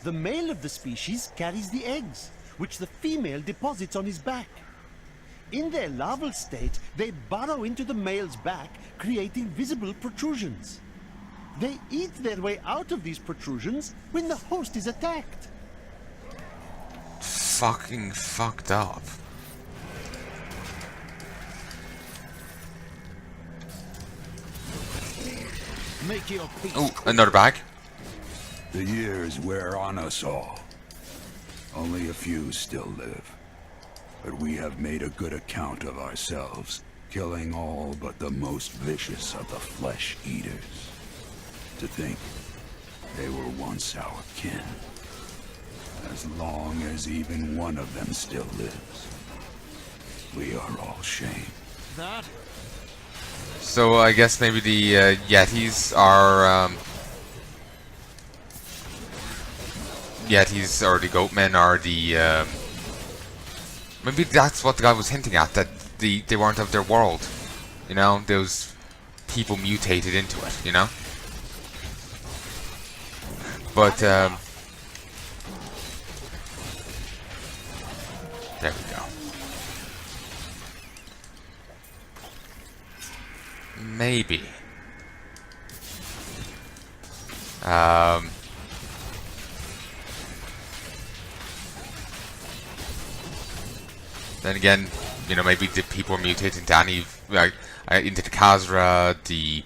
The male of the species carries the eggs, which the female deposits on his back. In their larval state, they burrow into the male's back, creating visible protrusions. They eat their way out of these protrusions when the host is attacked. Fucking fucked up. Make your peace. Oh, another bag. The years wear on us all. Only a few still live. But we have made a good account of ourselves, killing all but the most vicious of the flesh eaters. To think they were once our kin. As long as even one of them still lives, we are all shamed. That? So I guess maybe the Yetis are Yetis or the Goatmen are the maybe that's what the guy was hinting at, that they weren't of their world. You know, those people mutated into it, you know? But there we go. Maybe. Then again, you know, maybe the people are mutating into any, like, into the Khazra, the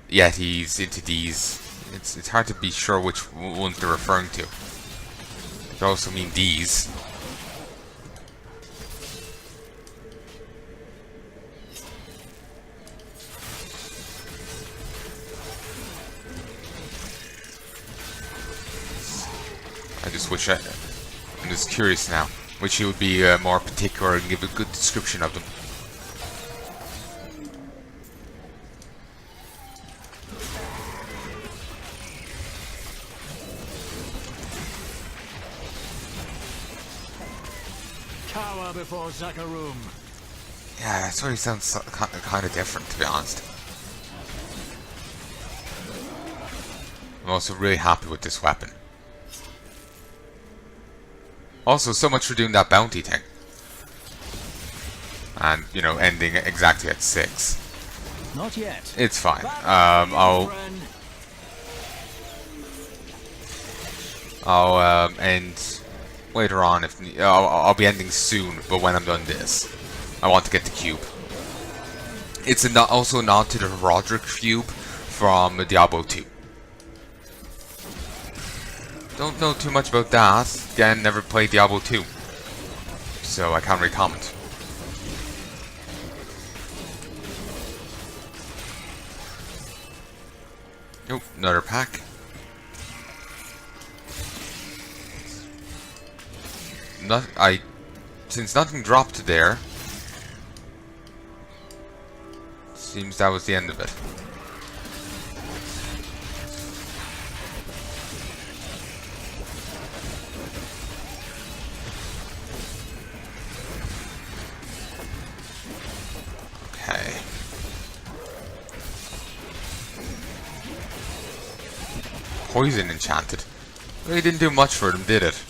Yetis, into these. It's hard to be sure which ones they're referring to. It could also mean these. I just wish I'm just curious now. Wish he would be more particular and give a good description of them. Cower before Zakarum. Yeah, that sort of sounds kind of different, to be honest. I'm also really happy with this weapon. Also, so much for doing that bounty thing. And, you know, ending exactly at 6. Not yet. It's fine. I'll end later on. If I'll be ending soon, but when I'm done this, I want to get the cube. It's also a nod to the Roderick cube from Diablo 2. Don't know too much about that. Again, never played Diablo 2, so I can't really comment. Oh, another pack. Since nothing dropped there, seems that was the end of it. Okay. Poison enchanted. Really didn't do much for them, did it?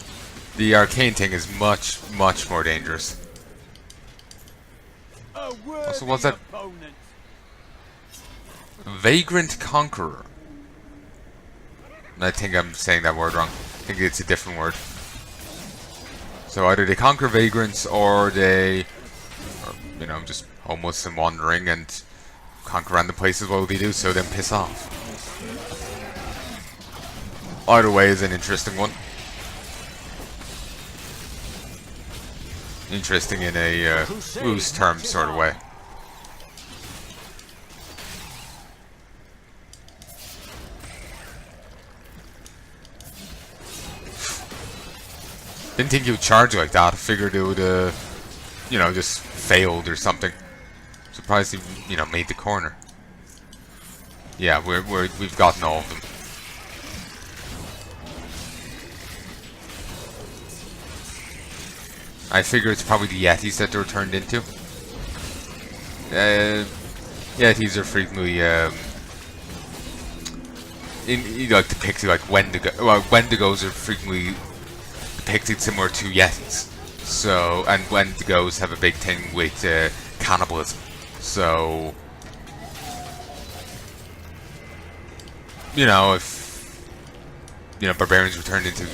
The arcane thing is much, much more dangerous. Also, what's that? Vagrant Conqueror. I think I'm saying that word wrong. I think it's a different word. So either they conquer vagrants or they, you know, just homeless and wandering and conquer random places while they do so, then piss off. Either way is an interesting one. Interesting in a loose term sort of way. Didn't think you would charge like that. I figured it would, you know, just failed or something. Surprised he, you know, made the corner. Yeah, we've gotten all of them. I figure it's probably the Yetis that they're turned into. Yetis are frequently like depicted like Wendigo. Well, Wendigos are frequently depicted similar to Yetis. So, and Wendigos have a big thing with cannibalism. So, you know, if barbarians were turned into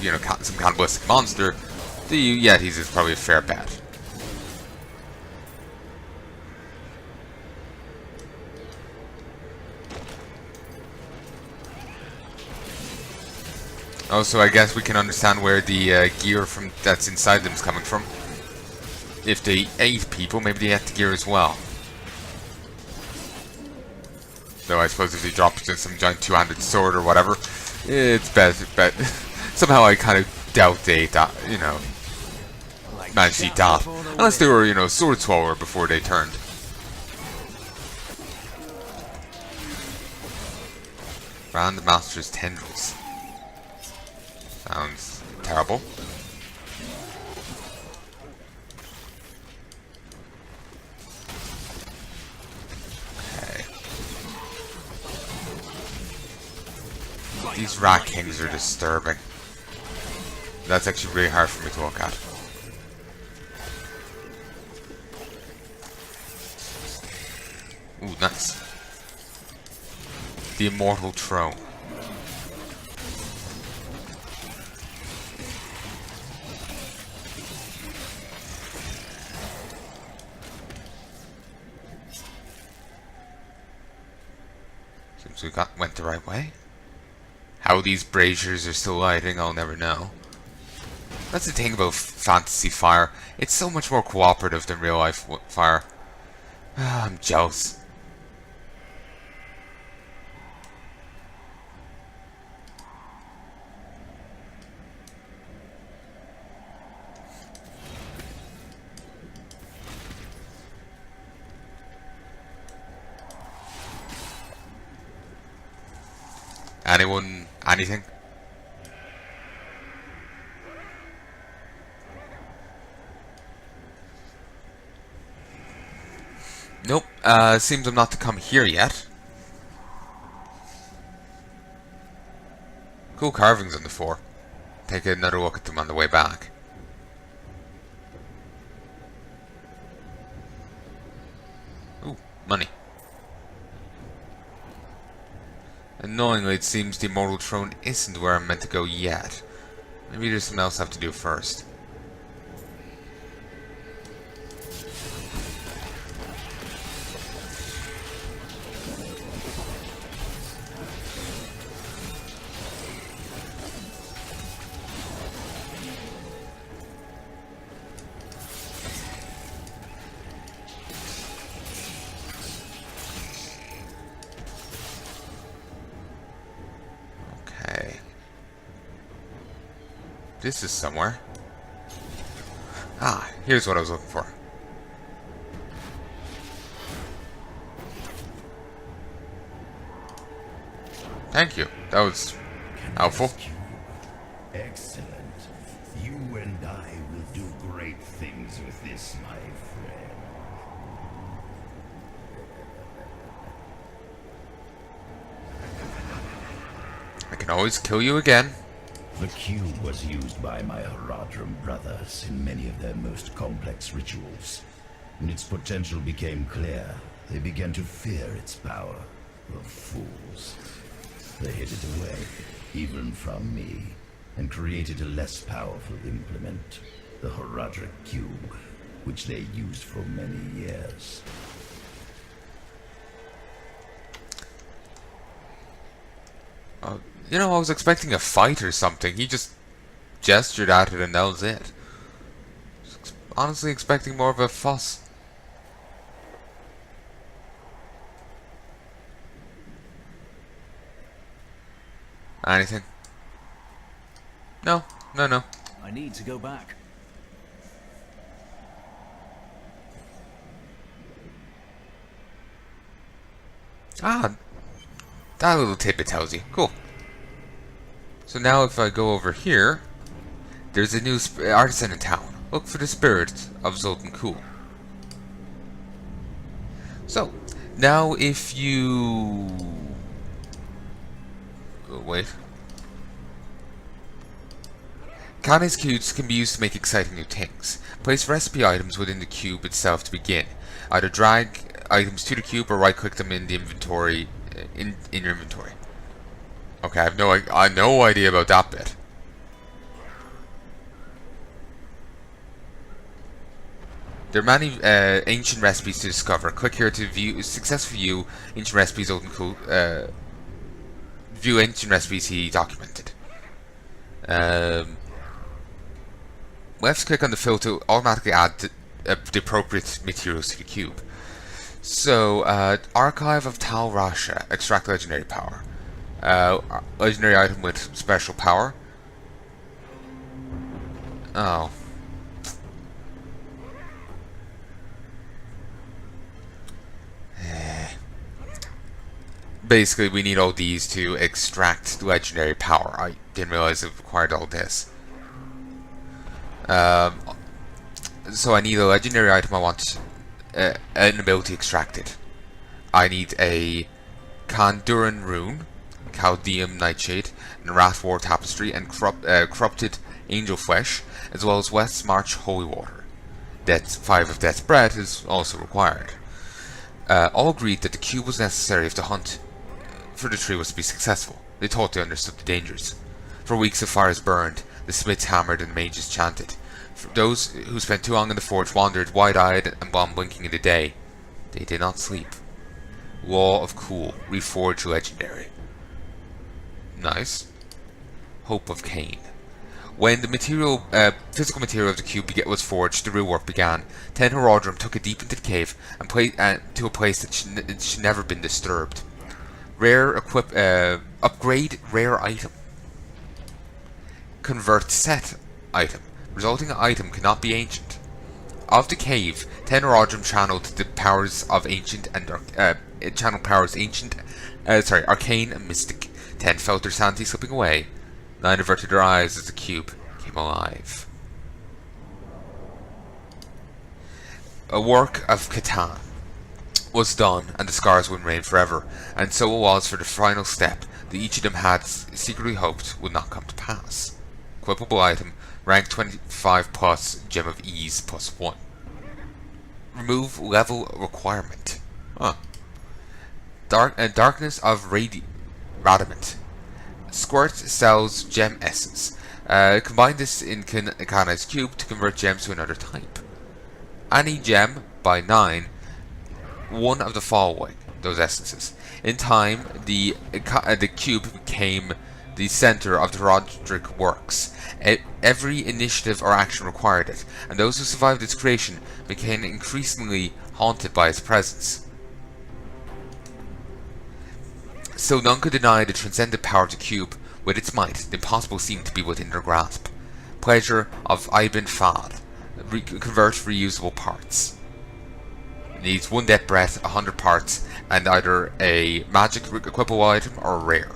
some cannibalistic monster, the Yetis is probably a fair bet. Also, I guess we can understand where the gear that's inside them is coming from. If they ate people, maybe they ate the gear as well. Though I suppose if they dropped it in some giant two-handed sword or whatever, it's better. But somehow I kind of doubt they ate that. Managed to eat that, unless they were sword swallower before they turned. Brand Master's tendrils. Sounds terrible. Okay. These rat kings are disturbing. That's actually really hard for me to look at. Ooh, nice. The Immortal Throne. Seems we went the right way. How these braziers are still lighting, I'll never know. That's the thing about fantasy fire. It's so much more cooperative than real life fire. I'm jealous. Anyone? Anything? Nope. Seems I'm not to come here yet. Cool carvings on the floor. Take another look at them on the way back. Ooh, money. Annoyingly, it seems the Immortal Throne isn't where I'm meant to go yet. Maybe there's something else I have to do first. This is somewhere. Ah, here's what I was looking for. Thank you. That was helpful. Excellent. You and I will do great things with this, my friend. I can always kill you again. The cube was used by my Haradrim brothers in many of their most complex rituals. When its potential became clear, they began to fear its power. The fools. They hid it away, even from me, and created a less powerful implement, the Haradrim cube, which they used for many years. I was expecting a fight or something. He just gestured at it and that was it. Honestly expecting more of a fuss. Anything? No. I need to go back. Ah, that little tidbit tells you. Cool. So now if I go over here, there's a new artisan in town. Look for the spirit of Zoltan Kuhl. So, now if you... wait. Kanai's cubes can be used to make exciting new things. Place recipe items within the cube itself to begin. Either drag items to the cube or right-click them in the inventory, in your inventory. Okay, I have no idea about that bit. There are many ancient recipes to discover. Click here to successfully view ancient recipes. View ancient recipes he documented. Let's click on the filter to automatically add the appropriate materials to the cube. So, Archive of Tal Rasha, extract legendary power. Legendary item with special power. Oh. Basically, we need all these to extract legendary power. I didn't realize it required all this. So I need a legendary item. I want an ability extracted. I need a Kanduran rune, Chaldeum Nightshade, and Wrathwar Tapestry, and corrupted angel flesh, as well as West March Holy Water. 5 of Death's Bread is also required. All agreed that the cube was necessary if the hunt for the tree was to be successful. They thought they understood the dangers. For weeks the fires burned, the smiths hammered, and mages chanted. For those who spent too long in the forge wandered wide-eyed and while blinking in the day. They did not sleep. Law of Cool, reforged legendary. Nice. Hope of Cain. When the physical material of the cube was forged, the real work began. Ten Herodrum took it deep into the cave and to a place that should never been disturbed. Upgrade rare item. Convert set item. Resulting item cannot be ancient. Of the cave, 10 Herodrum channeled the powers of ancient and arcane and mystic. 10 felt their sanity slipping away. 9 averted their eyes as the cube came alive. A work of Catan was done, and the scars would remain forever, and so it was for the final step that each of them had secretly hoped would not come to pass. Equipable item, rank 25 plus, Gem of Ease plus 1. Remove level requirement. Darkness of Radiment. Squirt sells gem essence. Combine this in Kanai's cube to convert gems to another type. Any gem by 9, one of the following, those essences. In time, the cube became the center of the Roderick works. Every initiative or action required it, and those who survived its creation became increasingly haunted by its presence. So none could deny the transcendent power of the cube. With its might, the impossible seemed to be within their grasp. Pleasure of Ibn Fad. Convert reusable parts. Needs 1 death breath, 100 parts, and either a magic equipable item or a rare.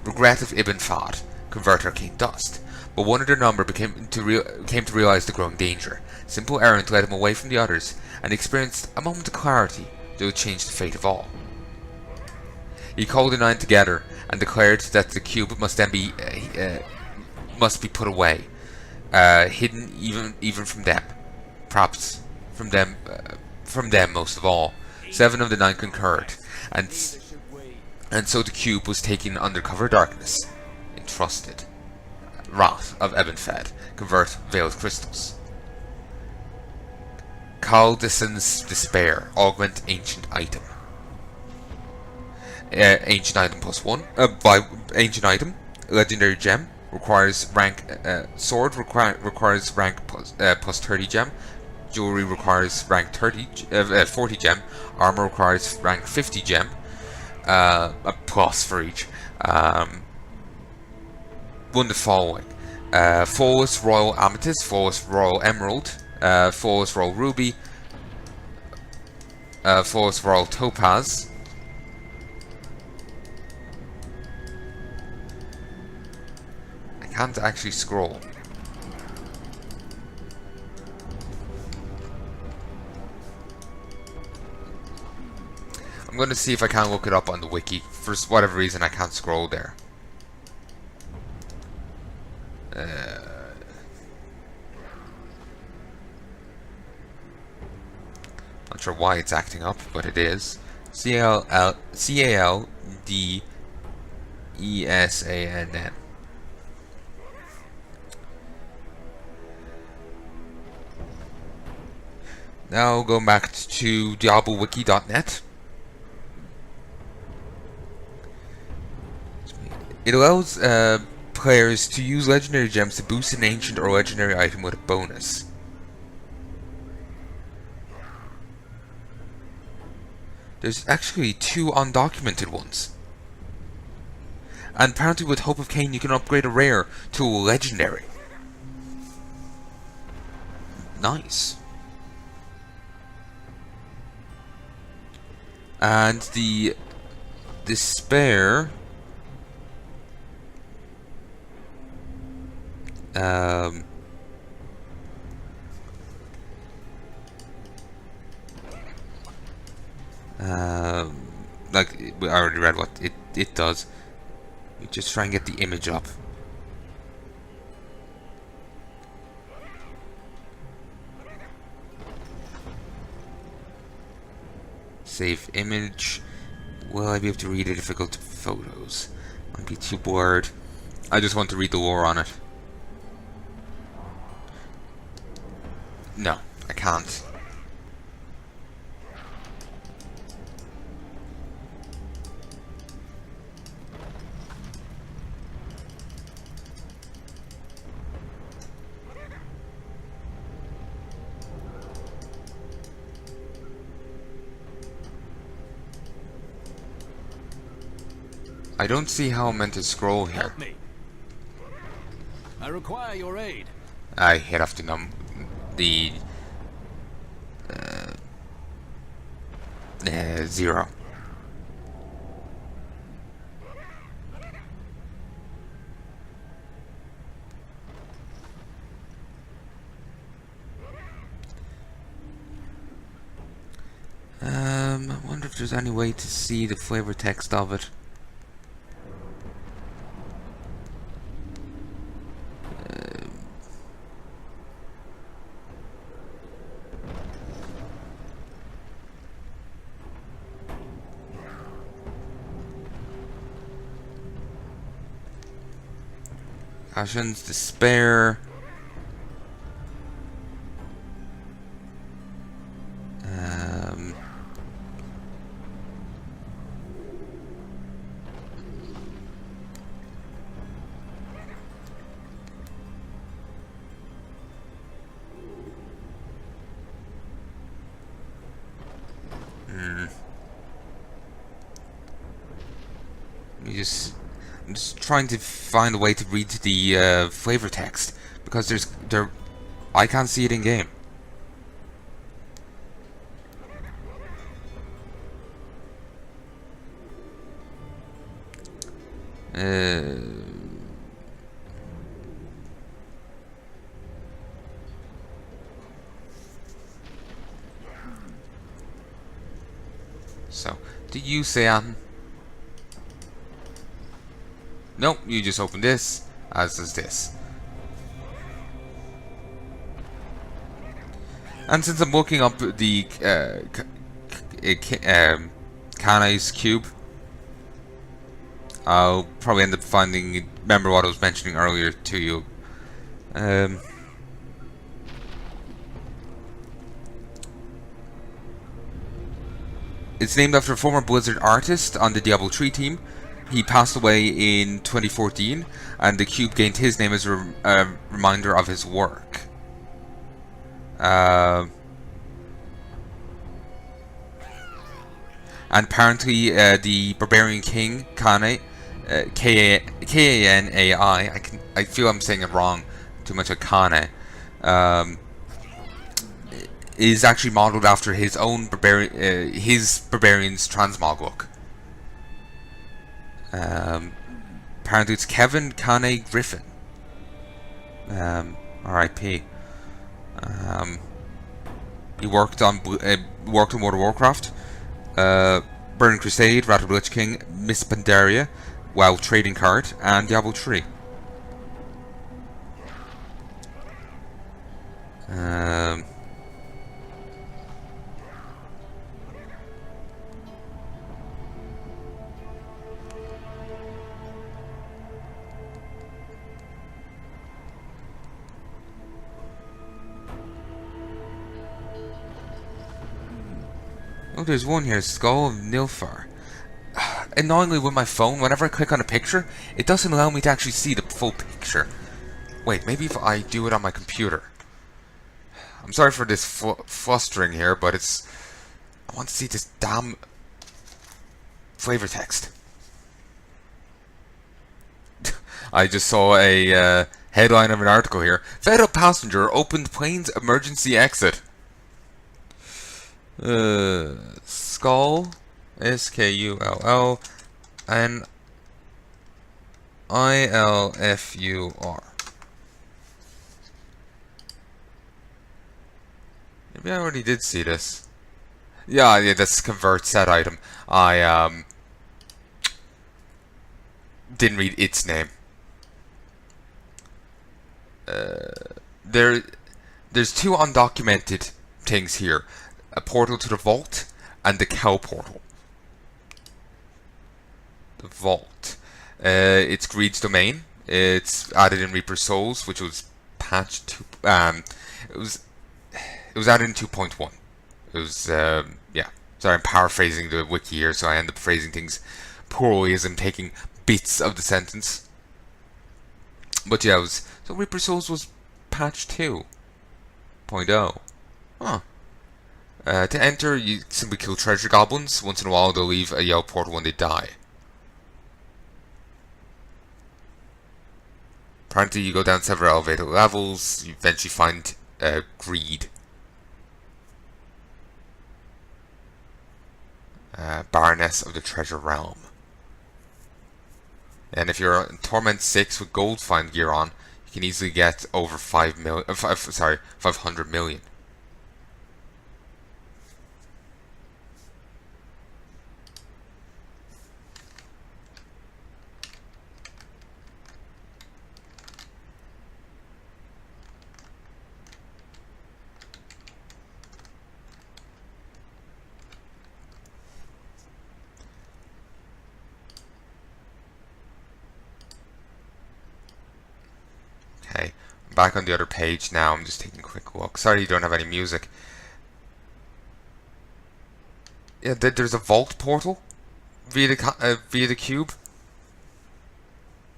Regret of Ibn Fad. Convert arcane dust. But one of their number came to realize the growing danger. Simple errand led him away from the others, and experienced a moment of clarity that would change the fate of all. He called the 9 together and declared that the cube must then be put away, hidden even from them, perhaps from them most of all. 7 of the 9 concurred, and so the cube was taken under cover of darkness. Entrusted. Wrath of Ebenfed. Convert veiled crystals. Caldeson's Despair. Augment ancient item. Ancient item plus 1. By ancient item, legendary gem requires rank. Sword requires rank plus 30 gem. Jewelry requires rank 40 gem. Armor requires rank 50 gem. A plus for each. One the following: Flawless Royal Amethyst, Flawless Royal Emerald, Flawless Royal Ruby, Flawless Royal Topaz. I can't actually scroll. I'm going to see if I can look it up on the wiki. For whatever reason, I can't scroll there. Not sure why it's acting up, but it is. CALDESANN. Now going back to DiabloWiki.net. It allows players to use legendary gems to boost an ancient or legendary item with a bonus. There's actually 2 undocumented ones. And apparently with Hope of Cain you can upgrade a rare to a legendary. Nice. And the Despair like I already read what it does. You just try and get the image up. Save image. Will I be able to read the difficult photos? Might be too blurred. I just want to read the lore on it. No, I can't. I don't see how I'm meant to scroll here. Help me. I require your aid. I hit off the zero. I wonder if there's any way to see the flavor text of it. Ashen's Despair. I'm just trying to find a way to read the flavor text because I can't see it in game. So, do you say Nope, you just open this, as does this. And since I'm looking up the Kanai's cube, I'll probably end up finding, remember what I was mentioning earlier to you. It's named after a former Blizzard artist on the Diablo 3 team. He passed away in 2014, and the cube gained his name as a reminder of his work. And apparently, the Barbarian King Kanai, Kanai, I feel I'm saying it wrong, too much like Kanai, is actually modeled after his own barbarian's transmog look. Apparently it's Kevin Kanai Griffin. R.I.P. He worked on World of Warcraft, Burning Crusade, Wrath of the Lich King, Miss Pandaria, WoW Trading Card, and Diablo 3. Oh, there's one here, Skull of Nilfar. Annoyingly with my phone, whenever I click on a picture, it doesn't allow me to actually see the full picture. Wait, maybe if I do it on my computer. I'm sorry for this flustering here, but it's... I want to see this damn flavor text. I just saw a headline of an article here. Fed up passenger opened plane's emergency exit. Skull, Skull, and ILFUR. Maybe I already did see this. Yeah, that's convert set item. I didn't read its name. There's two undocumented things here. A portal to the vault and the cow portal. The vault. It's Greed's domain. It's added in Reaper Souls, which was patched to it was added in 2.1. It was yeah. Sorry, I'm paraphrasing the wiki here, so I end up phrasing things poorly as I'm taking bits of the sentence. But yeah, so Reaper Souls was patch 2.0. Huh. To enter, you simply kill treasure goblins. Once in a while, they'll leave a yellow portal when they die. Apparently, you go down several elevated levels. You eventually find Greed. Baroness of the Treasure Realm. And if you're in Torment 6 with gold find gear on, you can easily get over 500 million. Okay, I'm back on the other page now. I'm just taking a quick look. Sorry you don't have any music. Yeah, there's a vault portal via the cube,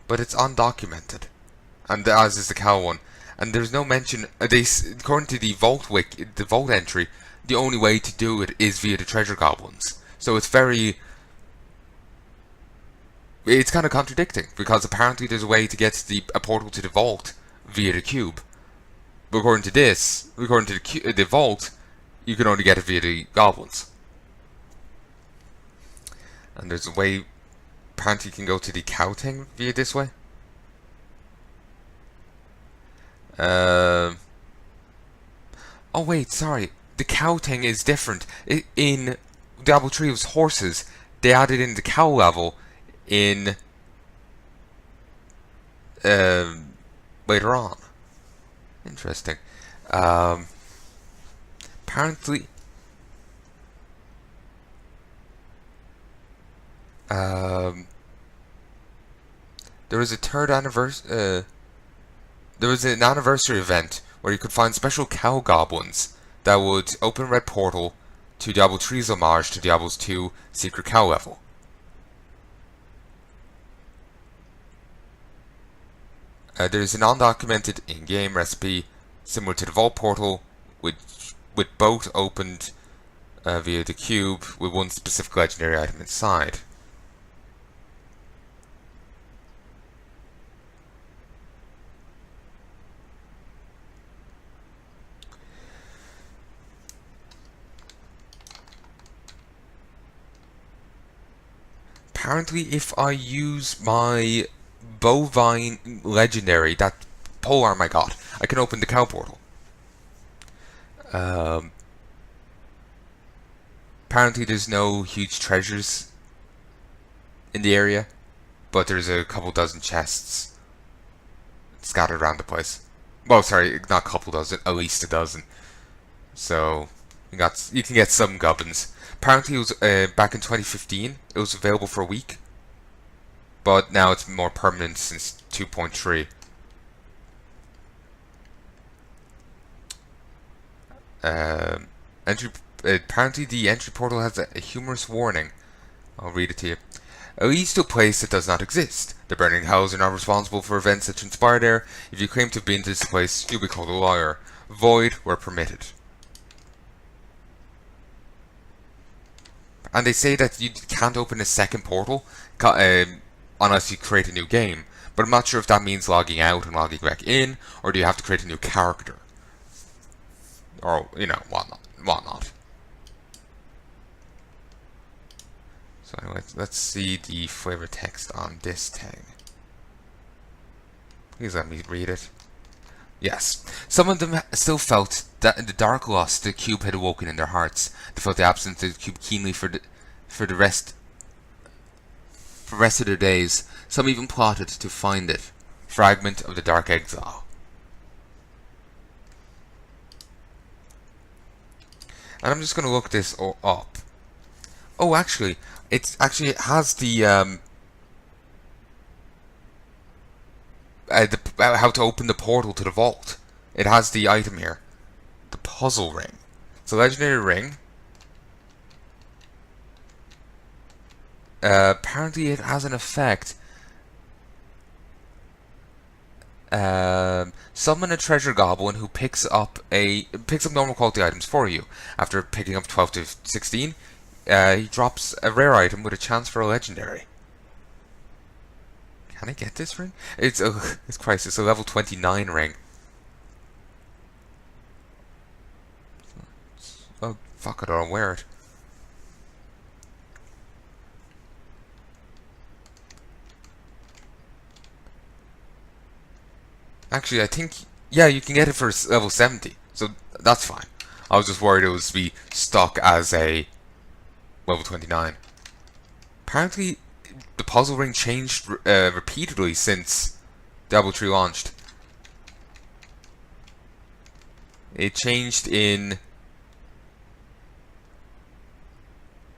but it's undocumented, and as is the cow one. And there's no mention. According to the vault entry, the only way to do it is via the treasure goblins. So it's kind of contradicting, because apparently there's a way to get a portal to the vault via the cube. But according to the vault, you can only get it via the goblins. And there's a way, apparently you can go to the cow thing via this way. Oh wait, sorry. The cow thing is different. In Diablo 3 it was horses. They added in the cow level in later on. Interesting. Apparently there was a there was an anniversary event where you could find special cow goblins that would open red portal to Diablo 3's homage to Diablo 2 secret cow level. There's an undocumented in-game recipe similar to the vault portal, with both opened via the cube with one specific legendary item inside. Apparently, if I use my bovine legendary, that polearm I got, I can open the cow portal. Apparently there's no huge treasures in the area, but there's a couple dozen chests scattered around the place. Well, sorry, not a couple dozen, at least a dozen. So you can get some gubbins. Apparently it was back in 2015. It was available for a week, but now it's more permanent since 2.3. Apparently the entry portal has a humorous warning. I'll read it to you. It leads to a place that does not exist. The burning hells are not responsible for events that transpire there. If you claim to have been to this place, you'll be called a liar. Void where permitted. And they say that you can't open a second portal unless you create a new game. But I'm not sure if that means logging out and logging back in, or do you have to create a new character? Or, you know, whatnot. So anyway, let's see the flavor text on this thing. Please let me read it. Yes. Some of them still felt that in the dark lust the cube had awoken in their hearts. They felt the absence of the cube keenly for the rest of their days. Some even plotted to find it. Fragment of the Dark Exile. And I'm just going to look this up. Oh, actually, it has the how to open the portal to the vault. It has the item here, the puzzle ring. It's a legendary ring. Apparently, it has an effect. Summon a treasure goblin who picks up normal quality items for you. After picking up 12 to 16, he drops a rare item with a chance for a legendary. Can I get this ring? It's a level 29 ring. Oh fuck! I don't wear it. Actually, I think, yeah, you can get it for level 70, so that's fine. I was just worried it was to be stuck as a level 29. Apparently, the puzzle ring changed repeatedly since Diablo 3 launched. It changed in...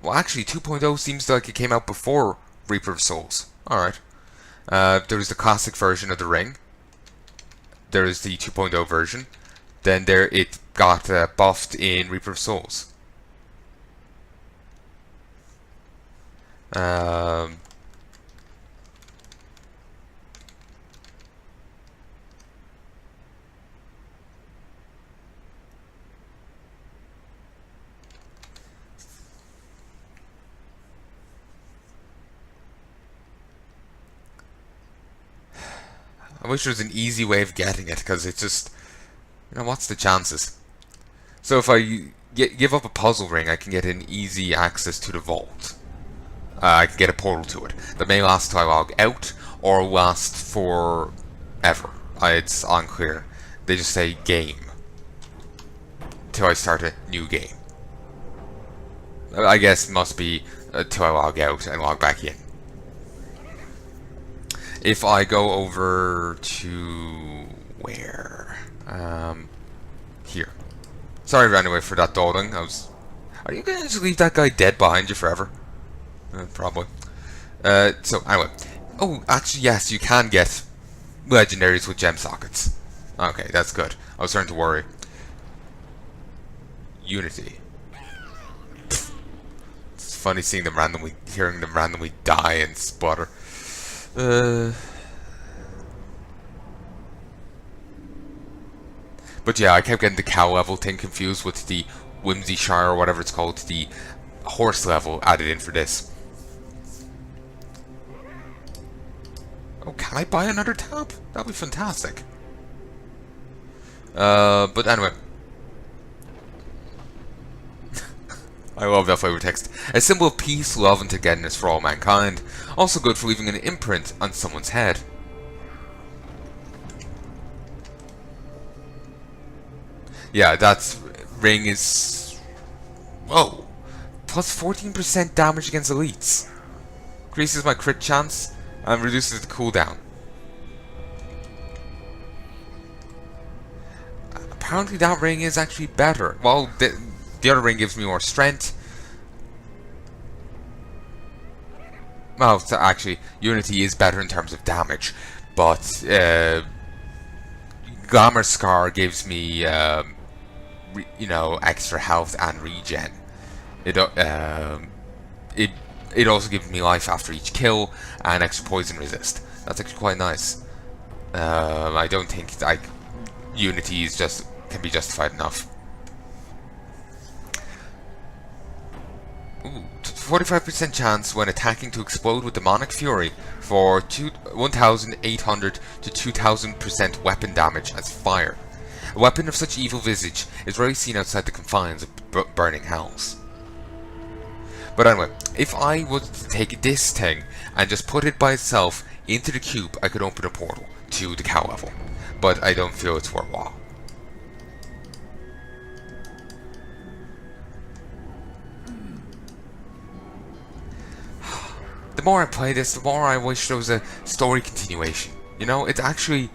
Well, actually, 2.0 seems like it came out before Reaper of Souls. Alright. There was the classic version of the ring. There is the 2.0 version. Then it got buffed in Reaper of Souls. I wish there was an easy way of getting it, because it's just, you know, what's the chances? So if I give up a puzzle ring, I can get an easy access to the vault. I can get a portal to it. That may last till I log out, or last forever. It's unclear. They just say game. Till I start a new game. I guess it must be till I log out and log back in. If I go over to where? Here. Sorry, anyway, for that dawdling. Are you gonna just leave that guy dead behind you forever? Probably. So anyway. Oh, actually, yes, you can get legendaries with gem sockets. Okay, that's good. I was starting to worry. Unity. It's funny hearing them randomly die and sputter. But yeah, I kept getting the cow level thing confused with the Whimsyshire or whatever it's called, the horse level added in for this. Oh, can I buy another tab? That'd be fantastic. But anyway. I love that flavor text. A symbol of peace, love, and togetherness for all mankind. Also good for leaving an imprint on someone's head. Yeah, that ring is... Whoa! plus 14% damage against elites. Increases my crit chance and reduces the cooldown. Apparently that ring is actually better. Well, the other ring gives me more strength. Well, so actually, Unity is better in terms of damage, but Glamour Scar gives me, you know, extra health and regen. It also gives me life after each kill and extra poison resist. That's actually quite nice. I don't think Unity is can be justified enough. Ooh, 45% chance when attacking to explode with demonic fury for 1,800 to 2,000% weapon damage as fire. A weapon of such evil visage is rarely seen outside the confines of burning hells. But anyway, if I was to take this thing and just put it by itself into the cube, I could open a portal to the cow level. But I don't feel it's worthwhile. The more I play this, the more I wish there was a story continuation. You know, it's actually...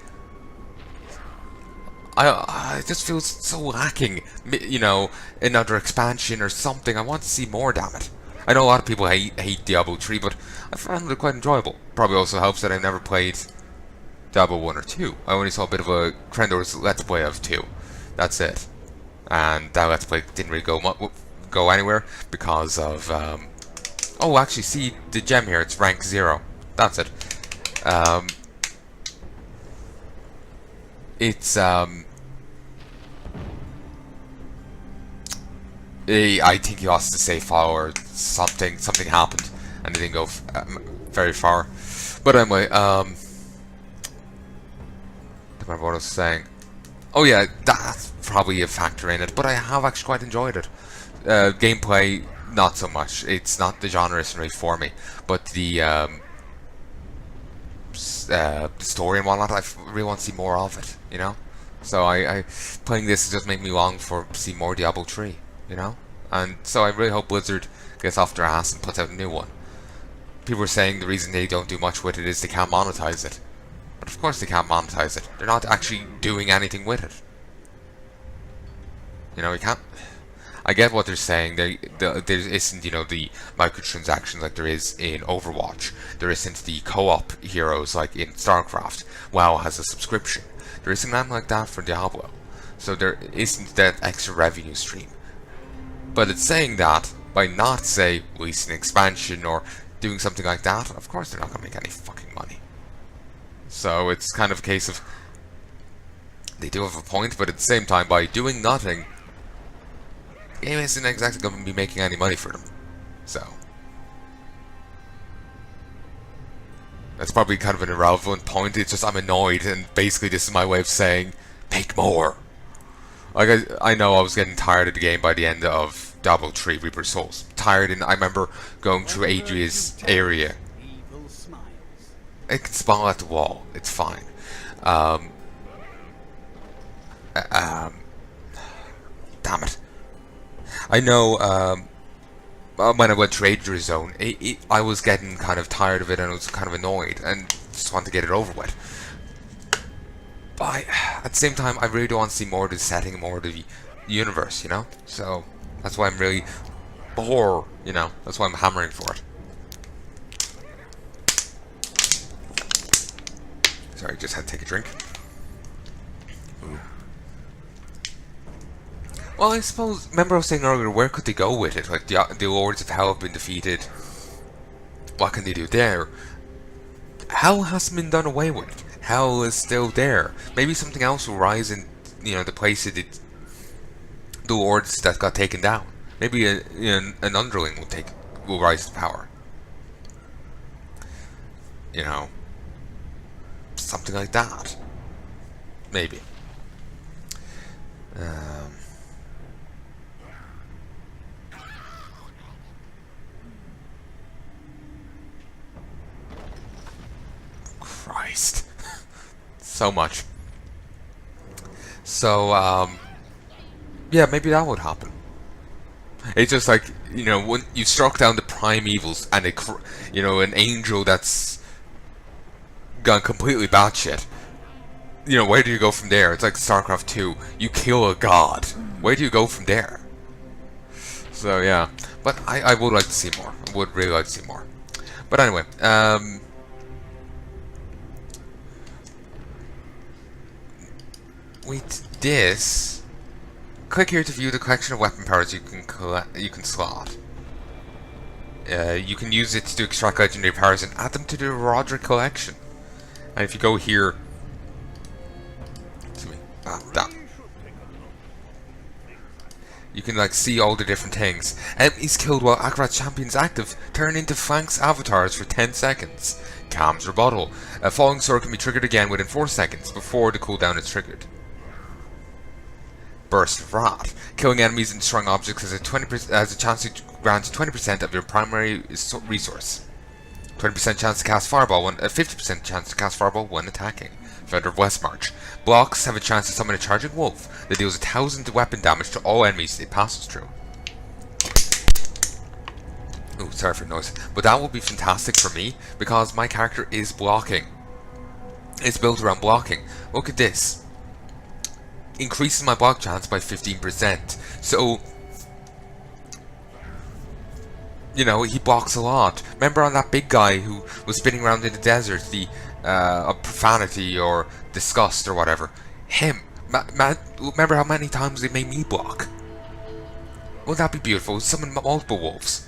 it just feels so lacking, you know, another expansion or something. I want to see more, damn it. I know a lot of people hate Diablo 3, but I found it quite enjoyable. Probably also helps that I never played Diablo 1 or 2. I only saw a bit of a Krendor's Let's Play of 2. That's it. And that Let's Play didn't really go anywhere because of... oh, actually, see the gem here. It's rank 0. That's it. It's I think he lost the safe file or something. Something happened, and it didn't go very far. But anyway, I don't remember what I was saying. Oh yeah, that's probably a factor in it. But I have actually quite enjoyed it. Gameplay, not so much. It's not the genre isn't really for me. But the story and whatnot, I really want to see more of it. You know, so I playing this just make me long for see more Diablo 3. You know, and so I really hope Blizzard gets off their ass and puts out a new one. People are saying the reason they don't do much with it is they can't monetize it. But of course they can't monetize it. They're not actually doing anything with it. You know, you can't... I get what they're saying. There isn't, you know, the microtransactions like there is in Overwatch. There isn't the co-op heroes like in StarCraft. WoW has a subscription. There isn't anything like that for Diablo. So there isn't that extra revenue stream. But it's saying that by not, say, releasing an expansion or doing something like that, of course they're not going to make any fucking money. So it's kind of a case of... They do have a point, but at the same time, by doing nothing, the game isn't exactly going to be making any money for them. So... That's probably kind of an irrelevant point. It's just I'm annoyed, and basically this is my way of saying, make more. Like, I know I was getting tired of the game by the end of Diablo 3 Reaper's Souls. Tired, and I remember going through Adria's area. It can spawn at the wall. It's fine. Damn it. I know, when I went to Adria's zone, I was getting kind of tired of it, and I was kind of annoyed, and just wanted to get it over with. But at the same time, I really don't want to see more of the setting, more of the universe, you know? So, that's why I'm really bored, you know? That's why I'm hammering for it. Sorry, just had to take a drink. Ooh. Well, I suppose, remember I was saying earlier, where could they go with it? Like, the Lords of Hell have been defeated. What can they do there? Hell hasn't been done away with. Hell is still there. Maybe something else will rise in, you know, the place of the lords that got taken down. Maybe an underling will rise to power. You know, something like that. Maybe. Christ. So much. So, yeah, maybe that would happen. It's just like, you know, when you struck down the prime evils and you know, an angel that's gone completely batshit. You know, where do you go from there? It's like StarCraft 2. You kill a god. Where do you go from there? So yeah, but I would like to see more. I would really like to see more. But anyway, with this, click here to view the collection of weapon powers you can slot. You can use it to extract legendary powers and add them to the Roderick collection. And if you go here, that. You can like see all the different things. Enemies killed while Akarat Champion's active turn into Flank's avatars for 10 seconds. Cam's rebuttal. A falling sword can be triggered again within 4 seconds before the cooldown is triggered. Burst of Wrath. Killing enemies and destroying objects has a chance to grant 20% of your primary resource. 20% chance to cast Fireball, 50% chance to cast Fireball when attacking. Feather of Westmarch. Blocks have a chance to summon a charging wolf that deals 1,000 weapon damage to all enemies it passes through. Ooh, sorry for the noise. But that will be fantastic for me because my character is blocking. It's built around blocking. Look at this. Increases my block chance by 15%. So, you know, he blocks a lot. Remember on that big guy who was spinning around in the desert, the profanity or disgust or whatever? Him. Remember how many times they made me block? Wouldn't that be beautiful? Summon multiple wolves.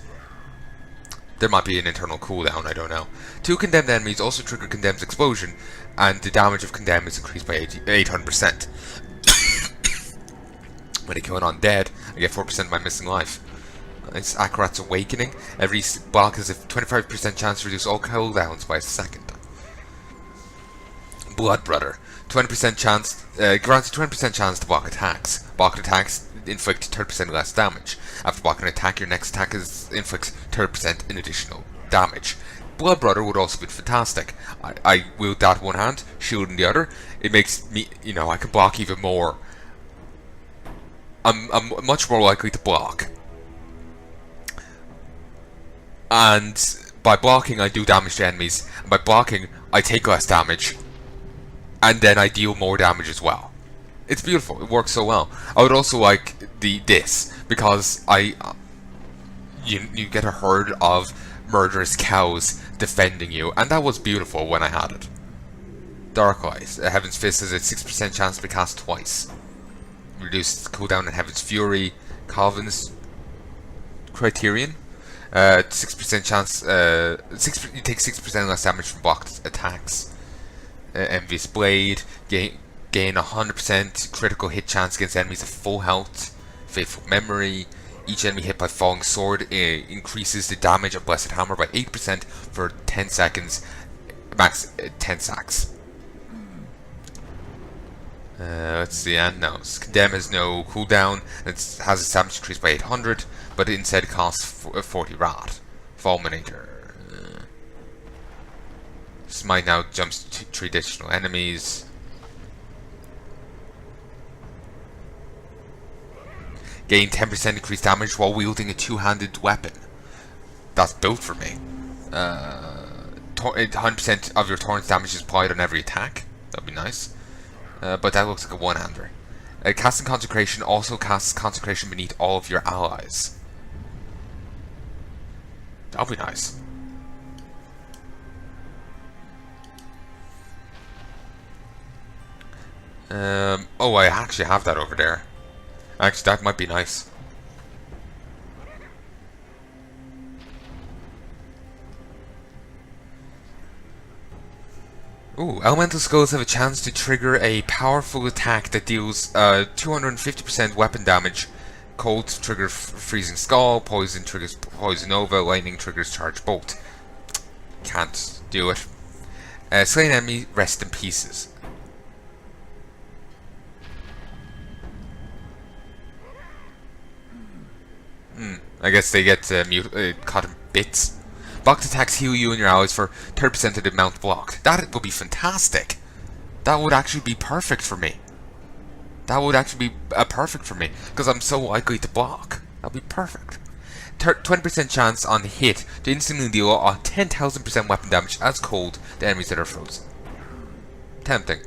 There might be an internal cooldown, I don't know. 2 condemned enemies also trigger Condemn's explosion, and the damage of Condemn is increased by 800%. When I kill an undead, I get 4% of my missing life. It's Akarat's Awakening. Every block has a 25% chance to reduce all cooldowns by a second. Blood Brother. 20% chance, grants a 20% chance to block attacks. Blocked attacks inflict 30% less damage. After blocking an attack, your next attack inflicts 30% in additional damage. Blood Brother would also be fantastic. I wield that one hand, shield in the other. It makes me, you know, I can block even more. I'm much more likely to block. And by blocking, I do damage to enemies. And by blocking, I take less damage. And then I deal more damage as well. It's beautiful. It works so well. I would also like this because you get a herd of murderous cows defending you, and that was beautiful when I had it. Dark Eyes. Heaven's Fist has a 6% chance to be cast twice. Reduced cooldown in Heaven's Fury. Calvin's Criterion. 6% chance. You take 6% less damage from blocked attacks. Envious Blade. Gain 100% critical hit chance against enemies at full health. Faithful Memory. Each enemy hit by Falling Sword increases the damage of Blessed Hammer by 8% for 10 seconds. Max 10 sacks. Let's see, and no. Condemn has no cooldown. It has its damage increased by 800, but it instead costs 40 rad. Fulminator. Smite now jumps to 3 additional enemies. Gain 10% increased damage while wielding a 2-handed weapon. That's built for me. 100% of your torrent's damage is applied on every attack. That'd be nice. But that looks like a one-hander. Casting Consecration also casts Consecration beneath all of your allies. That'll be nice. Oh, I actually have that over there. Actually, that might be nice. Ooh, Elemental Skulls have a chance to trigger a powerful attack that deals 250% weapon damage. Cold triggers Freezing Skull, Poison triggers Poison Nova, Lightning triggers Charge Bolt. Can't do it. Slain enemy, rest in pieces. I guess they get caught in bits. Blocked attacks heal you and your allies for 30% of the amount blocked. That would be fantastic. That would actually be perfect for me. That would actually be perfect for me, because I'm so likely to block. That'll be perfect. 20% chance on hit to instantly deal a 10,000% weapon damage as cold to enemies that are frozen. Tempting.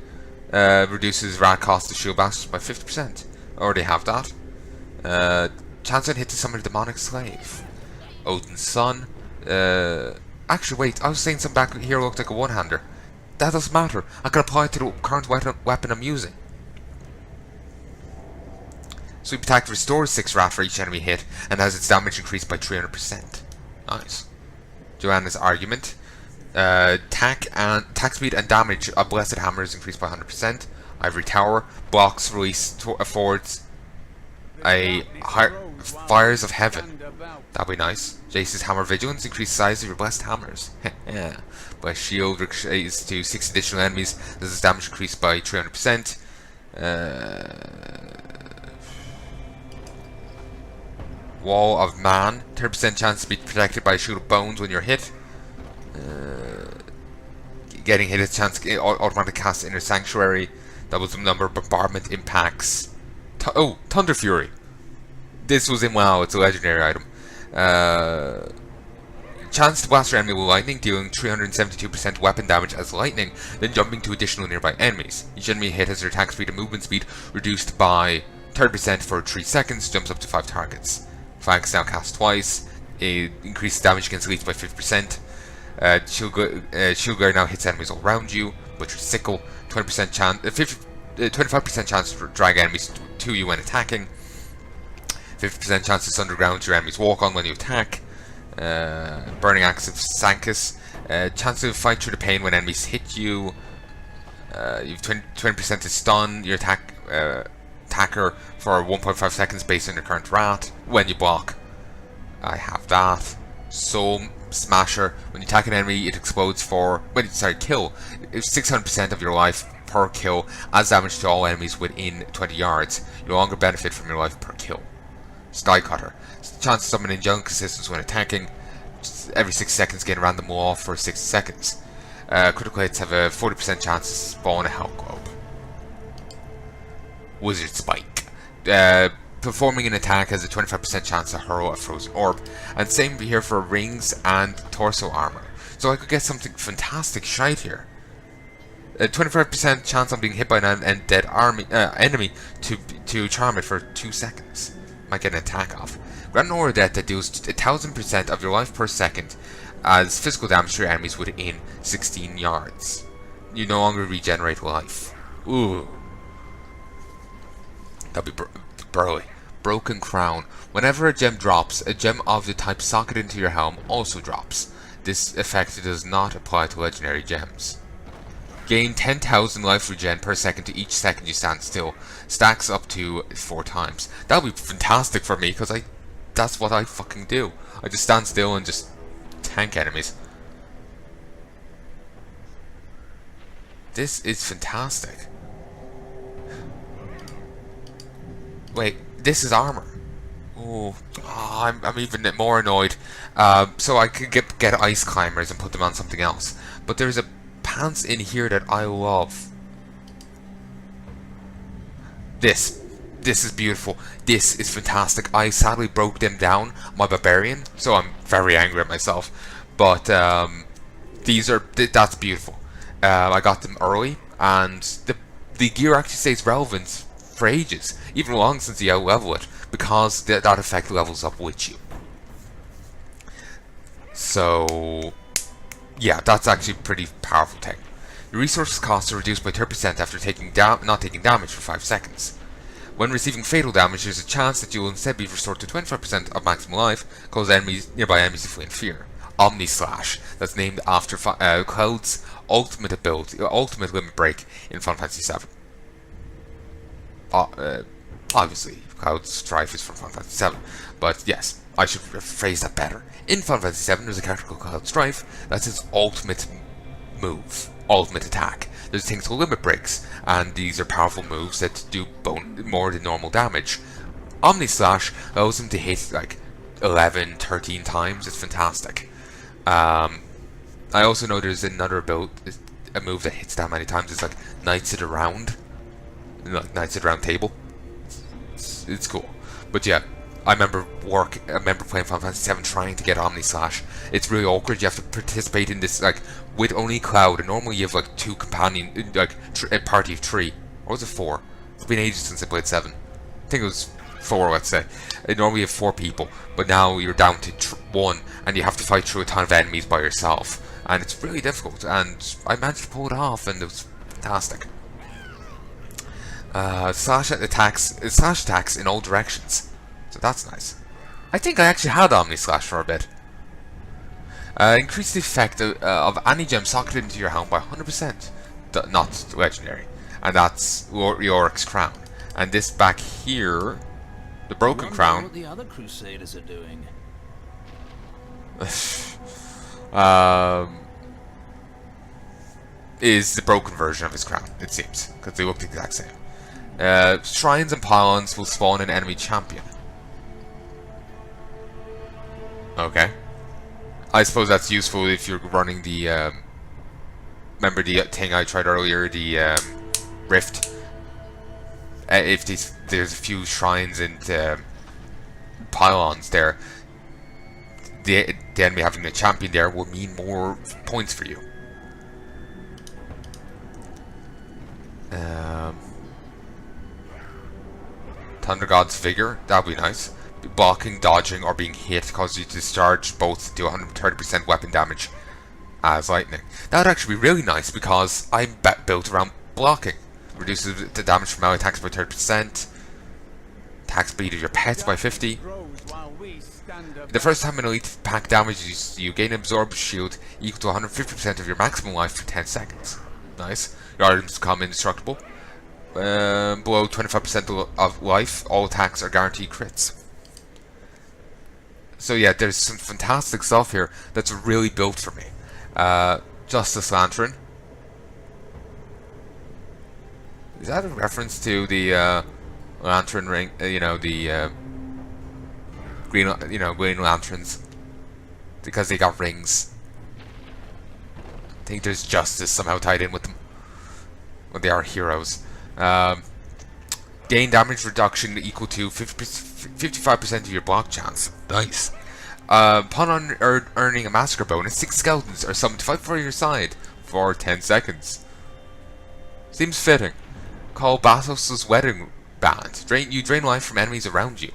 Reduces rad cost to shield bastards by 50%. Already have that. Chance on hit to summon a demonic slave. Odin's son. Actually, wait. I was saying something back here looked like a one-hander. That doesn't matter. I can apply it to the current weapon I'm using. Sweep attack restores 6 rad for each enemy hit and has its damage increased by 300%. Nice. Joanna's argument. Attack speed and damage of blessed hammer is increased by 100%. Ivory tower blocks release affords a fires of heaven. That'd be nice. Jace's hammer vigilance increased size of your blessed hammers. Yeah. Blessed shield ricochets to 6 additional enemies. Does its damage increase by 300%. Wall of Man, 10% chance to be protected by a shield of bones when you're hit. Getting hit, a chance to automatically cast Inner Sanctuary. Doubles the number of bombardment impacts. Thunder Fury. This was in WoW, it's a legendary item. Chance to blast your enemy with lightning, dealing 372% weapon damage as lightning, then jumping to additional nearby enemies. Each enemy hit has their attack speed and movement speed reduced by 30% for 3 seconds, jumps up to 5 targets. Flanks now cast twice. It increases damage against elites by 50%. Shield Guard now hits enemies all around you. Butcher's Sickle, 20% chance, 25% chance to drag enemies to you when attacking. 50% chance to sunder ground your enemies walk on when you attack. Burning Axe of Sancus, chance to fight through the pain when enemies hit you. You've 20% to stun your attacker for 1.5 seconds based on your current rat when you block. I have that. Soul Smasher, when you attack an enemy it explodes for kill. It's 600% of your life per kill, adds damage to all enemies within 20 yards. You no longer benefit from your life per kill. Sky Cutter, chance to summon angelic assistance when attacking. Every 6 seconds gain a random wall for 6 seconds. Critical hits have a 40% chance to spawn a hell globe. Wizard Spike, performing an attack has a 25% chance to hurl a frozen orb, and same here for rings and torso armor. So I could get something fantastic shite here. A 25% chance on being hit by an undead enemy to charm it for 2 seconds. Might get an attack off. Grant an aura death that deals 1000% of your life per second as physical damage to your enemies within 16 yards. You no longer regenerate life. Ooh. That'd be burly. Broken Crown. Whenever a gem drops, a gem of the type socket into your helm also drops. This effect does not apply to legendary gems. Gain 10,000 life regen per second to each second you stand still. Stacks up to 4 times. That would be fantastic for me because that's what I fucking do. I just stand still and just tank enemies. This is fantastic. Wait, this is armor. Oh, I'm even more annoyed. So I could get ice climbers and put them on something else. But there's a pants in here that I love. This is beautiful. This is fantastic. I sadly broke them down, my barbarian, so I'm very angry at myself. But that's beautiful. I got them early, and the gear actually stays relevant for ages, even long since you out-level it, because that effect levels up with you. So yeah, that's actually a pretty powerful thing. Your resource costs are reduced by 30% after not taking damage for 5 seconds. When receiving fatal damage, there's a chance that you will instead be restored to 25% of maximum life, cause nearby enemies to flee in fear. Omni Slash, that's named after Cloud's ultimate ability, ultimate limit break in Final Fantasy VII. Obviously, Cloud's Strife is from Final Fantasy VII, but yes, I should phrase that better. In Final Fantasy VII, there's a character called Cloud Strife. That's his ultimate move, ultimate attack. There's things called limit breaks, and these are powerful moves that do more than normal damage. Omni Slash allows him to hit like 11, 13 times. It's fantastic. I also know there's another a move that hits that many times. It's like Knights at a Round, like Knights at a Round Table. It's cool. But yeah, I remember playing Final Fantasy VII trying to get Omni Slash. It's really awkward. You have to participate in this like with only Cloud, and normally you have like two companion, like a party of 3, or was it 4? It's been ages since I played 7. I think it was 4, let's say. Normally you have 4 people, but now you're down to 1, and you have to fight through a ton of enemies by yourself, and it's really difficult. And I managed to pull it off, and it was fantastic. Slash attacks in all directions, so that's nice. I think I actually had Omni Slash for a bit. Increase the effect of any gem socketed into your helm by 100%. Not legendary, and that's Yorick's crown. And this back here, the broken crown. What the other Crusaders are doing. Is the broken version of his crown, it seems, because they look the exact same. Shrines and pylons will spawn an enemy champion. Okay. I suppose that's useful if you're running the, remember the thing I tried earlier, the rift? If there's a few shrines and pylons there, the enemy having a champion there will mean more points for you. Thunder God's Vigor, that'd be nice. Blocking, dodging, or being hit causes you to discharge both to 130% weapon damage as lightning. That would actually be really nice because I'm built around blocking. Reduces the damage from melee attacks by 30%. Attack speed of your pets by 50. The first time an elite pack damages you gain an absorb shield equal to 150% of your maximum life for 10 seconds. Nice. Your items become indestructible. Below 25% of life, all attacks are guaranteed crits. So yeah, there's some fantastic stuff here that's really built for me. Justice Lantern. Is that a reference to the Lantern ring? You know, the Green Lanterns, because they got rings. I think there's justice somehow tied in with them. Well, they are heroes. Gain damage reduction equal to 55% of your block chance. Nice. Upon earning a massacre bonus, 6 skeletons are summoned to fight for your side for 10 seconds. Seems fitting. Call Bastos' wedding band. You drain life from enemies around you.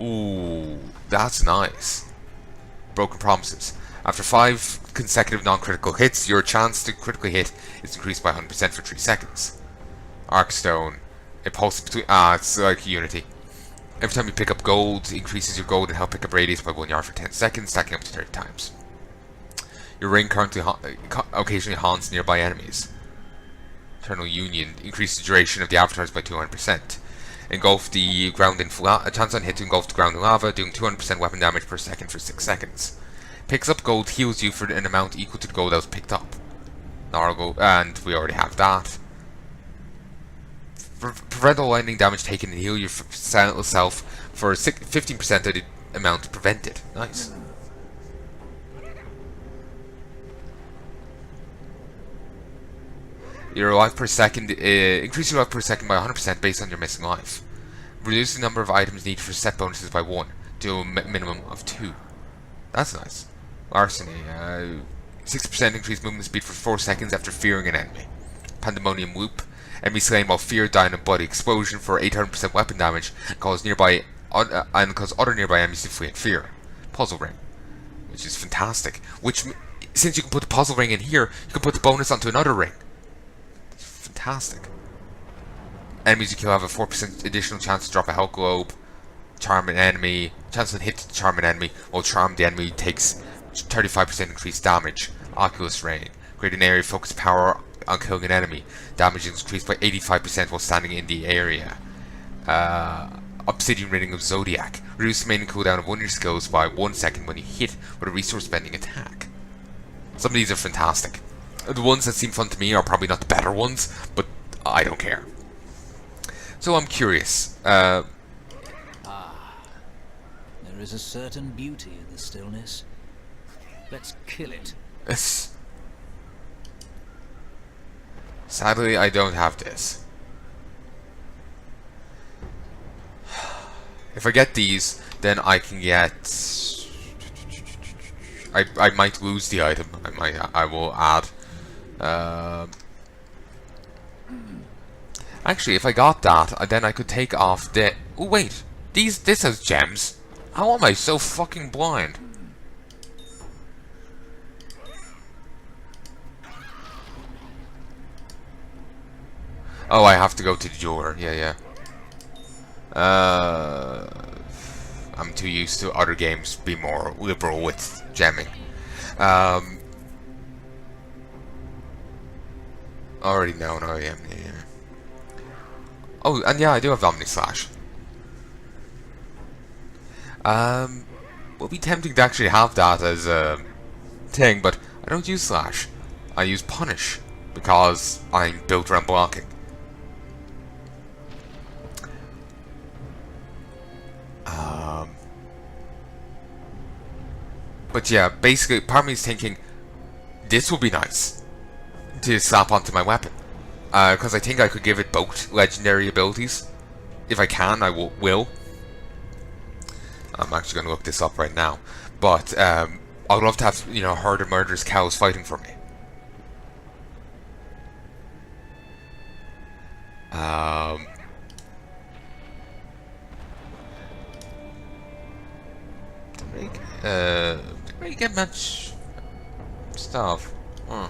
Ooh, that's nice. Broken promises. After 5 consecutive non-critical hits, your chance to critically hit is increased by 100% for 3 seconds. Arkstone. It pulses between... it's like Unity. Every time you pick up gold, increases your gold and help pick up radius by 1 yard for 10 seconds, stacking up to 30 times. Your ring currently occasionally haunts nearby enemies. Eternal Union. Increases the duration of the avatars by 200%. Engulf the ground in a chance on hit to engulf the ground in lava, doing 200% weapon damage per second for 6 seconds. Picks up gold, heals you for an amount equal to the gold that was picked up. Nargo, and we already have that. Prevent all lightning damage taken and heal your self for 15% of the amount prevented. Nice. Your life per second, increase your life per second by 100% based on your missing life. Reduce the number of items needed for set bonuses by 1 to a minimum of 2. That's nice. Larceny, 60% increased movement speed for 4 seconds after fearing an enemy. Pandemonium Loop, enemy slain while feared die in a bloody explosion for 800% weapon damage and cause other nearby enemies to flee in fear. Puzzle Ring, which is fantastic. Which, since you can put the puzzle ring in here, you can put the bonus onto another ring. It's fantastic. Enemies you kill have a 4% additional chance to drop a health globe. Charm an enemy, chance on hit to charm an enemy, while charm the enemy takes 35% increased damage. Oculus Ring, create an area of focused power on killing an enemy. Damage is increased by 85% while standing in the area. Obsidian Ring of Zodiac, reduce the remaining cooldown of one of your skills by 1 second when you hit with a resource spending attack. Some of these are fantastic. The ones that seem fun to me are probably not the better ones, but I don't care. So I'm curious. There is a certain beauty in the stillness. Let's kill it. Sadly, I don't have this. If I get these, then I can get... I might lose the item. I will add... actually, if I got that, then I could take off the... Oh, wait. This has gems. How am I so fucking blind? Oh, I have to go to the jeweler. Yeah. I'm too used to other games be more liberal with gemming. Already known I am. Yeah. Oh, and yeah, I do have Omni Slash. Would be tempting to actually have that as a thing, but I don't use Slash. I use Punish because I'm built around blocking. But yeah, basically, part of me is thinking this would be nice to slap onto my weapon, because I think I could give it both legendary abilities. If I can, I will. I'm actually going to look this up right now. But I would love to have, you know, a herd of murderous cows fighting for me. Didn't really get much stuff. Huh.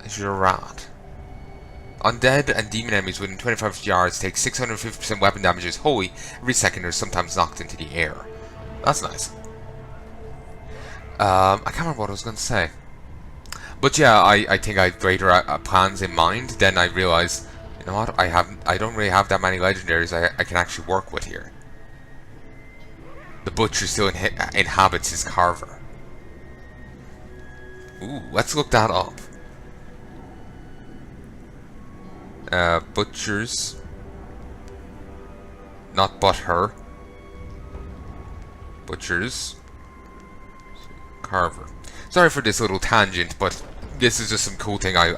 Gerard. Undead and demon enemies within 25 yards take 650% weapon damage as holy every second, or sometimes knocked into the air. That's nice. I can't remember what I was going to say. But yeah, I think I had greater plans in mind. Then I realized, you know what? I don't really have that many legendaries I can actually work with here. The butcher still inhabits his carver. Ooh, let's look that up. Butchers. Not but her. Butchers. Carver. Sorry for this little tangent, but this is just some cool thing I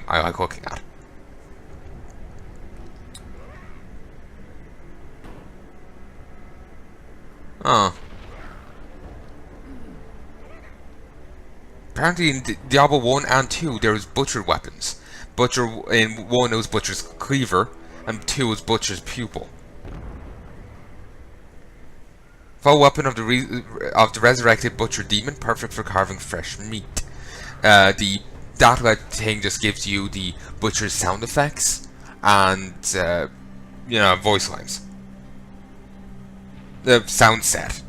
like looking at. Oh. Apparently in Diablo 1 and 2 there was butcher weapons. Butcher in 1 it was Butcher's Cleaver, and 2 was Butcher's Pupil. Full weapon of the resurrected Butcher Demon, perfect for carving fresh meat. The that thing just gives you the Butcher's sound effects and you know, voice lines. The sound set.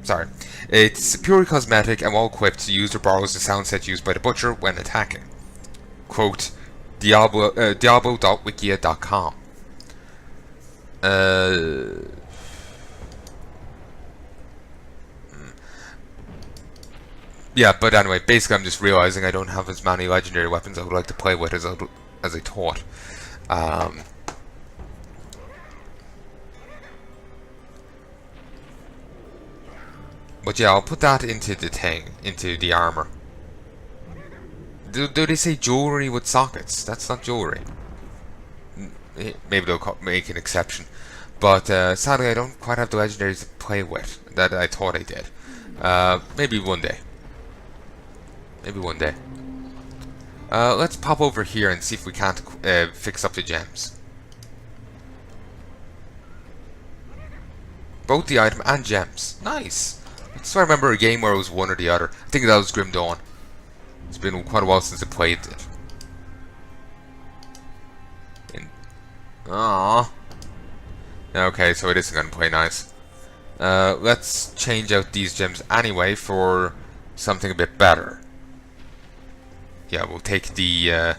Sorry. It's purely cosmetic and well equipped. The user borrows the sound set used by the Butcher when attacking. Quote, Diablo.wikia.com. Yeah, but anyway, basically I'm just realizing I don't have as many legendary weapons I would like to play with as I thought. But yeah, I'll put that into the thing, into the armor. Do they say jewelry with sockets? That's not jewelry. Maybe they'll make an exception. But sadly, I don't quite have the legendaries to play with that I thought I did. Maybe one day. Maybe one day. Let's pop over here and see if we can't fix up the gems. Both the item and gems. Nice. I swear I remember a game where it was one or the other. I think that was Grim Dawn. It's been quite a while since I played it. Aww. Okay, so it isn't going to play nice. Let's change out these gems anyway for something a bit better. Yeah, we'll take the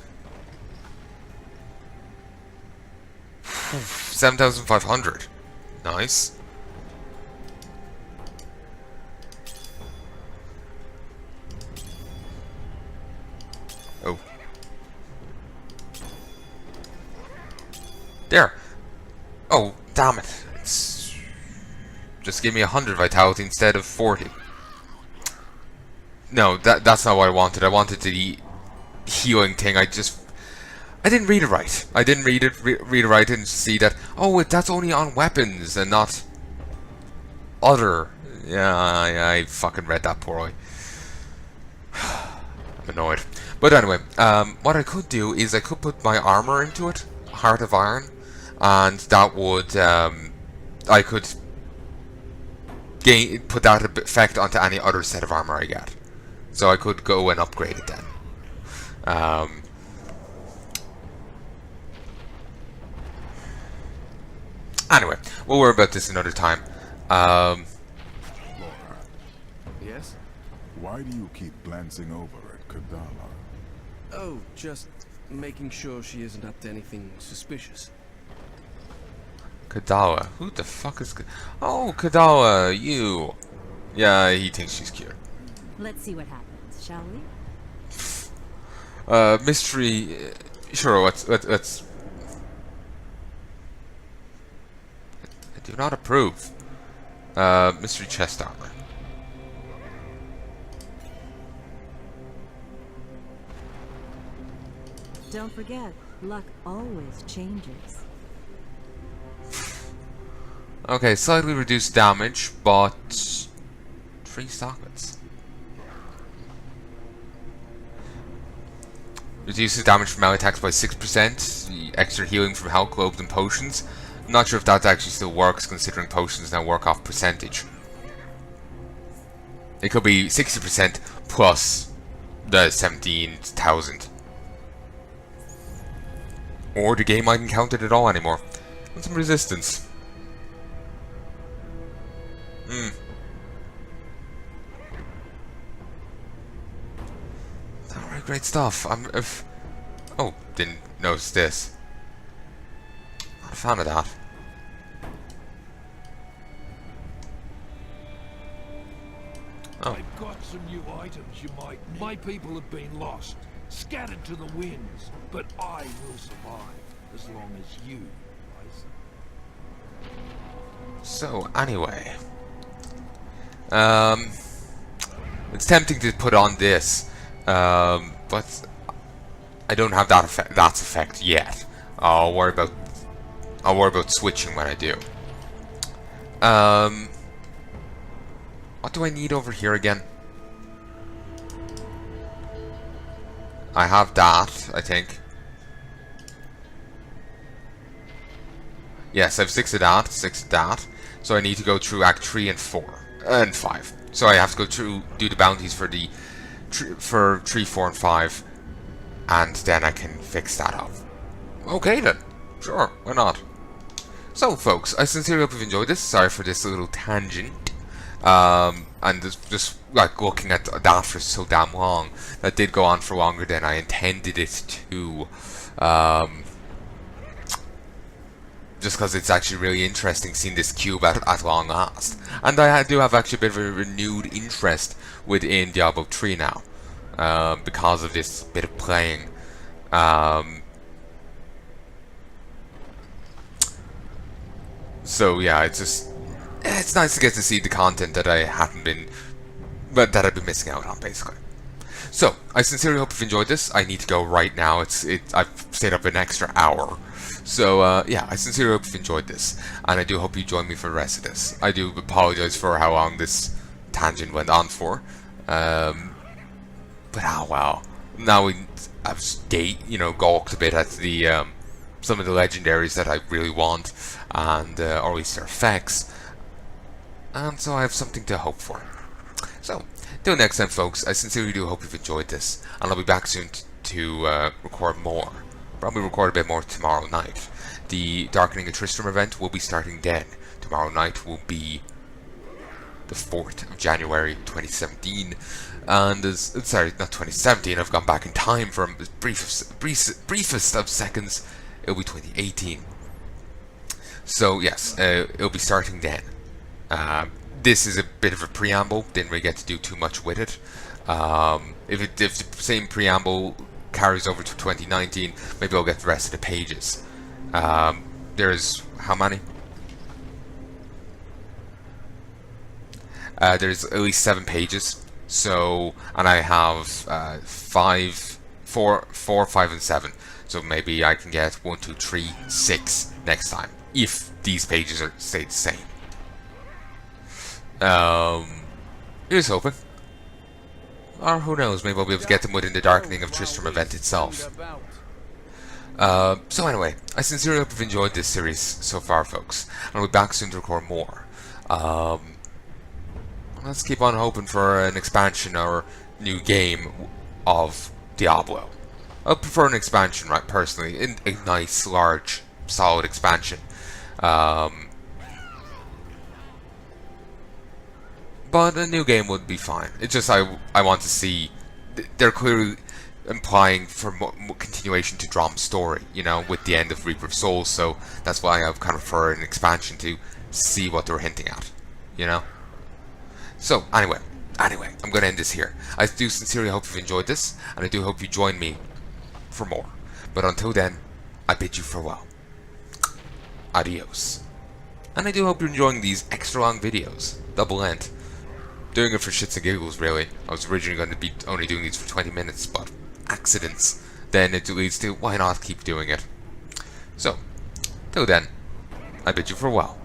7,500. Nice. Oh. There. Oh, damn it. Just give me 100 vitality instead of 40. No, that's not what I wanted. I wanted the healing thing. I didn't read it right. I didn't read it right and see that, oh, that's only on weapons and not other. Yeah, I fucking read that poorly. I'm annoyed. But anyway, what I could do is I could put my armor into it, Heart of Iron, and that would, I could put that effect onto any other set of armor I get. So I could go and upgrade it then. Anyway, we'll worry about this another time. Laura. Yes? Why do you keep glancing over at Kadala? Oh, just making sure she isn't up to anything suspicious. Kadawa. Who the fuck is... Oh, Kadawa, you. Yeah, he thinks she's cute. Let's see what happens, shall we? Mystery... Sure, let's... I do not approve. Mystery chest armor. Don't forget, luck always changes. Okay, slightly reduced damage, but 3 sockets. Reduces damage from melee attacks by 6%. Extra healing from health globes and potions. I'm not sure if that actually still works, considering potions now work off percentage. It could be 60% plus the 17,000. Or the game mightn't count it at all anymore. And some resistance. Alright, great stuff. Oh, didn't notice this. Not a fan of that. Oh. I've got some new items you might need. My people have been lost, scattered to the winds, but I will survive as long as you, Isaac. So, anyway. It's tempting to put on this, but I don't have that effect yet. I'll worry about switching when I do. What do I need over here again? I have that, I think. Yes, I have 6 of that, 6 of that. So I need to go through Act 3 and 4 and 5. So I have to go through, do the bounties for the for 3, 4, and 5, and then I can fix that up. Okay then, sure, why not? So folks, I sincerely hope you've enjoyed this. Sorry for this little tangent. And just like looking at that for so damn long, that did go on for longer than I intended it to. Just because it's actually really interesting seeing this cube at long last. And I do have actually a bit of a renewed interest within Diablo 3 now, because of this bit of playing. So yeah, it's nice to get to see the content that I've been missing out on, basically. So I sincerely hope you've enjoyed this. I need to go right now. I've stayed up an extra hour. So yeah, I sincerely hope you've enjoyed this, and I do hope you join me for the rest of this. I do apologize for how long this tangent went on for, but oh well. Now I've gawked a bit at the some of the legendaries that I really want, and or at least their effects, and so I have something to hope for. So till next time, folks, I sincerely do hope you've enjoyed this, and I'll be back soon to record more. Probably record a bit more tomorrow night. The Darkening of Tristram event will be starting then. Tomorrow night will be the 4th of January 2017. And sorry, not 2017, I've gone back in time for the briefest of seconds. It'll be 2018. So yes, it'll be starting then. This is a bit of a preamble, didn't really get to do too much with it. If the same preamble carries over to 2019, maybe I'll get the rest of the pages. There's how many? There's at least 7 pages So, and I have 4, 5, and 7. So maybe I can get 1, 2, 3, 6 next time if these pages stay the same. Here's hoping. Or who knows, maybe I'll be able to get them within the Darkening of Tristram event itself. So anyway, I sincerely hope you've enjoyed this series so far, folks. And I'll be back soon to record more. Let's keep on hoping for an expansion or new game of Diablo. I prefer an expansion, right, personally. A nice, large, solid expansion. But a new game would be fine. It's just I want to see... They're clearly implying for continuation to Drom's story, you know, with the end of Reaper of Souls, so that's why I kind of prefer an expansion to see what they're hinting at, you know? So, anyway, I'm going to end this here. I do sincerely hope you've enjoyed this, and I do hope you join me for more. But until then, I bid you farewell. Adios. And I do hope you're enjoying these extra long videos, double length. Doing it for shits and giggles, really. I was originally going to be only doing these for 20 minutes, but accidents. Then it leads to, why not keep doing it? So, till then, I bid you farewell.